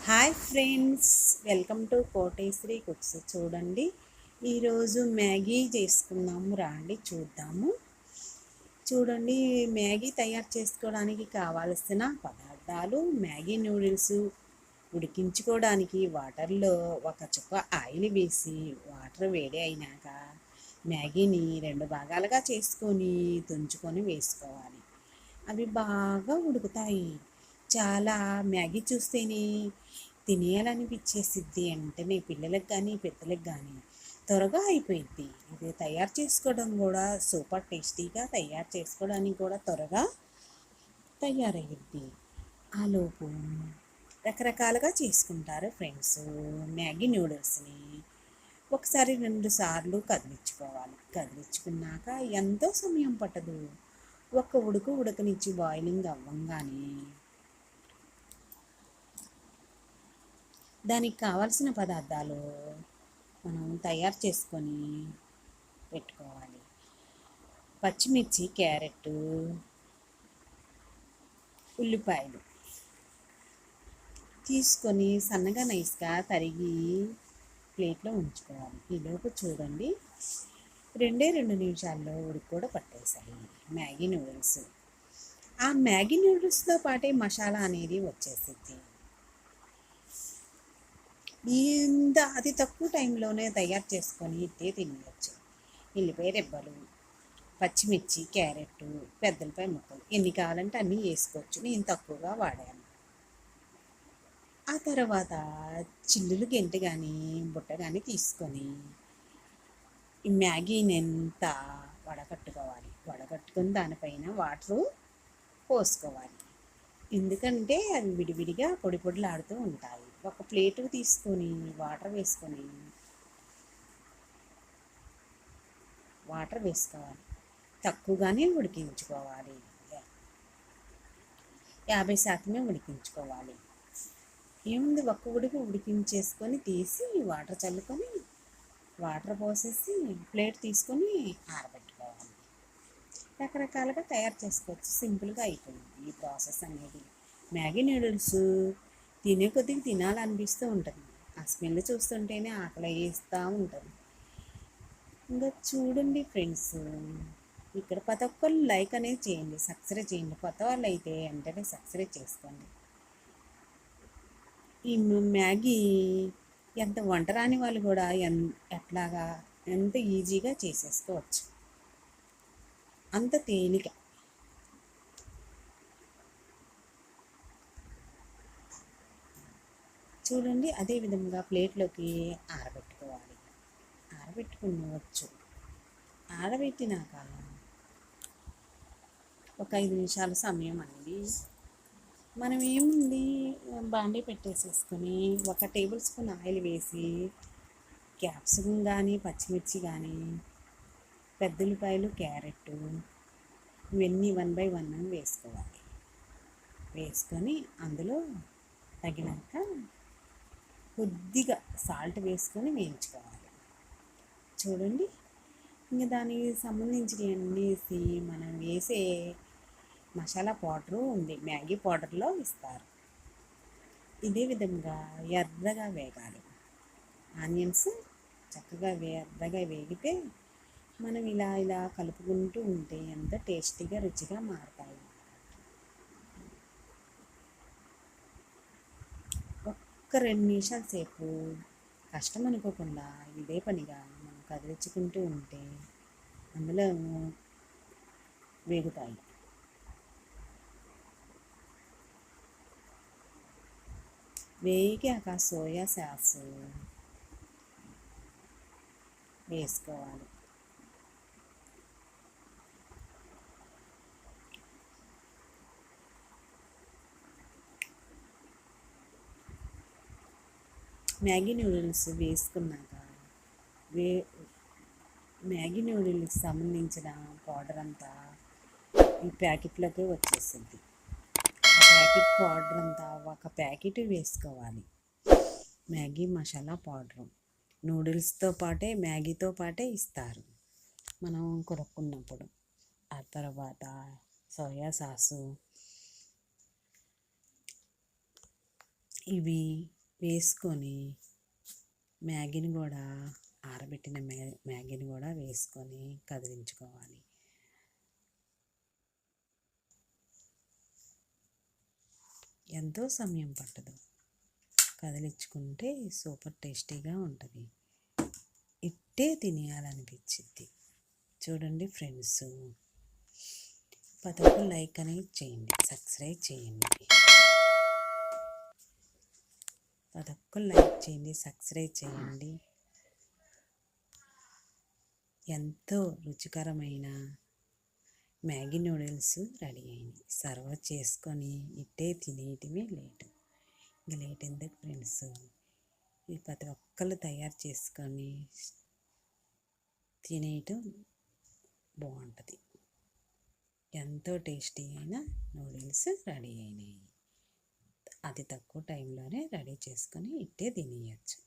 Hi friends, welcome to Koteswari cooks. చూడండి, ఈరోజు Maggi చేసుకుందాము, రండి చూద్దాము. చూడండి, మ్యాగీ తయారు చేసుకోవడానికి కావాల్సిన పదార్థాలు: మ్యాగీ నూడిల్స్ ఉడికించుకోవడానికి వాటర్లో ఒక చుక్క ఆయిల్ వేసి, వాటర్ వేడి అయినాక మ్యాగీని 2 భాగాలుగా చేసుకొని తుంచుకొని వేసుకోవాలి. అవి బాగా ఉడుకుతాయి. చాలా మ్యాగీ చూస్తేనే తినేయాలనిపించేసిద్ది. వెంటనే పిల్లలకు కానీ పెద్దలకు కానీ త్వరగా అయిపోయిద్ది. ఇది తయారు చేసుకోవడం కూడా సూపర్ టేస్టీగా, తయారు చేసుకోవడానికి కూడా త్వరగా తయారయ్యిద్ది. ఆలోపు రకరకాలుగా చేసుకుంటారు ఫ్రెండ్స్. మ్యాగీ నూడిల్స్ని ఒకసారి 2 సార్లు కదిలించుకోవాలి. కదిలించుకున్నాక ఎంతో సమయం పట్టదు. ఒక ఉడకనిచ్చి బాయిలింగ్ అవ్వంగానే దానికి కావాల్సిన పదార్థాలు మనం తయారు చేసుకొని పెట్టుకోవాలి. పచ్చిమిర్చి, క్యారెట్, ఉల్లిపాయలు తీసుకొని సన్నగా నైస్గా తరిగి ప్లేట్లో ఉంచుకోవాలి. ఈలోపు చూడండి, 2 నిమిషాల్లో ఉడికి కూడా పట్టేశాయి మ్యాగీ నూడిల్స్. ఆ మ్యాగీ నూడిల్స్తో పాటే మసాలా అనేది వచ్చేసిద్ది. అతి తక్కువ టైంలోనే తయారు చేసుకొని ఇట్టే తినేయచ్చు. ఎల్లిపాయ రెబ్బలు, పచ్చిమిర్చి, క్యారెట్, పెద్దలపాయ ముక్కలు ఎన్ని కావాలంటే అన్నీ వేసుకోవచ్చు. నేను తక్కువగా వాడాను. ఆ తర్వాత చిల్లులు గెంటు కానీ బుట్ట కానీ తీసుకొని ఈ మ్యాగీని ఎంత వడకట్టుకోవాలి. వడకట్టుకుని దానిపైన వాటరు పోసుకోవాలి. ఎందుకంటే అవి విడివిడిగా పొడి పొడిలాడుతూ ఉంటాయి. ఒక ప్లేటు తీసుకొని వాటర్ వేసుకోవాలి. తక్కువగానే ఉడికించుకోవాలి. 50% ఉడికించుకోవాలి. ఏముంది, ఒక్క ఉడికించేసుకొని తీసి వాటర్ చల్లుకొని వాటర్ పోసేసి ప్లేట్ తీసుకొని ఆరబెట్టుకోవాలి. రకరకాలుగా తయారు చేసుకోవచ్చు. సింపుల్గా అయిపోయింది ఈ ప్రాసెస్ అనేది. మ్యాగీ నూడిల్స్ తినే కొద్దిగా తినాలనిపిస్తూ ఉంటుంది. ఆ స్మెల్ చూస్తుంటేనే ఆకలి వేస్తూ ఉంటుంది. ఇంకా చూడండి ఫ్రెండ్స్, ఇక్కడ ప్రతి ఒక్కరు లైక్ అనేది చేయండి, సబ్స్క్రైబ్ చేయండి. కొత్త వాళ్ళు అయితే వెంటనే సబ్స్క్రైబ్ చేసుకోండి. ఈ మ్యాగీ ఎంత వంట రాని వాళ్ళు కూడా ఎట్లాగా ఎంత ఈజీగా చేసేసుకోవచ్చు. అంత తేలిక. చూడండి, అదేవిధంగా ప్లేట్లోకి ఆరబెట్టుకోవాలి. ఆరబెట్టుకునవచ్చు. ఆరబెట్టినాక ఒక 5 నిమిషాల సమయం అనేది మనం ఏముంది, బాండీ పెట్టేసేసుకొని 1 టేబుల్ స్పూన్ ఆయిల్ వేసి క్యాప్సికమ్ కానీ, పచ్చిమిర్చి కానీ, పెద్దలపాయలు, క్యారెట్ ఇవన్నీ 1 by 1 వేసుకోవాలి. వేసుకొని అందులో తగినంత కొద్దిగా సాల్ట్ వేసుకొని వేయించుకోవాలి. చూడండి, ఇంకా దానికి సంబంధించినవన్నీ మనం వేసే మసాలా పౌడరు ఉంది, మ్యాగీ పౌడర్లో ఇస్తారు. ఇదే విధంగా ఎర్రగా వేగాలి. ఆనియన్స్ చక్కగా ఎర్రగా వేగితే మనం ఇలా కలుపుకుంటూ ఉంటే ఎంత టేస్టీగా, రుచిగా మారుతాయి. ఒక్క 2 నిమిషాల సేపు కష్టం అనుకోకుండా ఇదే పనిగా మనం కదిలించుకుంటూ ఉంటే అందులో వేగుతాయి. వేగాక సోయా సాస్ వేసుకోవాలి. మ్యాగీ నూడిల్స్ వేసుకున్నాక మ్యాగీ నూడిల్స్కి సంబంధించిన పౌడర్ అంతా ఈ ప్యాకెట్లోకి వచ్చేసింది. ఆ ప్యాకెట్ పౌడర్ అంతా ఒక ప్యాకెట్ వేసుకోవాలి. మ్యాగీ మసాలా పౌడరు నూడిల్స్తో పాటే, మ్యాగీతో పాటే ఇస్తారు మనం కొనుక్కున్నప్పుడు. ఆ తర్వాత సోయా సాసు, ఇవి వేసుకొని మ్యాగీని కూడా ఆరబెట్టిన మ్యాగీని కూడా వేసుకొని కదిలించుకోవాలి. ఎంతో సమయం పట్టదు, కదిలించుకుంటే సూపర్ టేస్టీగా ఉంటుంది. ఇట్టే తినేయాలనిపించింది. చూడండి ఫ్రెండ్స్, ప్రతి ఒక్కరు లైక్ అనేది చేయండి, సబ్స్క్రైబ్ చేయండి. ప్రతి ఒక్కరు లైక్ చేయండి, సబ్స్క్రైబ్ చేయండి. ఎంతో రుచికరమైన మ్యాగీ నూడిల్స్ రెడీ అయింది. సర్వ్ చేసుకొని ఇట్టే తినేయటమే లేటు. ఇంకా లేట్ ఎందుకు ఫ్రెండ్స్, ఇది ప్రతి ఒక్కరు తయారు చేసుకొని తినేయటం బాగుంటుంది. ఎంతో టేస్టీ అయిన నూడిల్స్ రెడీ అయినాయి. అతి తక్కువ టైంలోనే రెడీ చేసుకొని ఇట్టే తినేయచ్చు.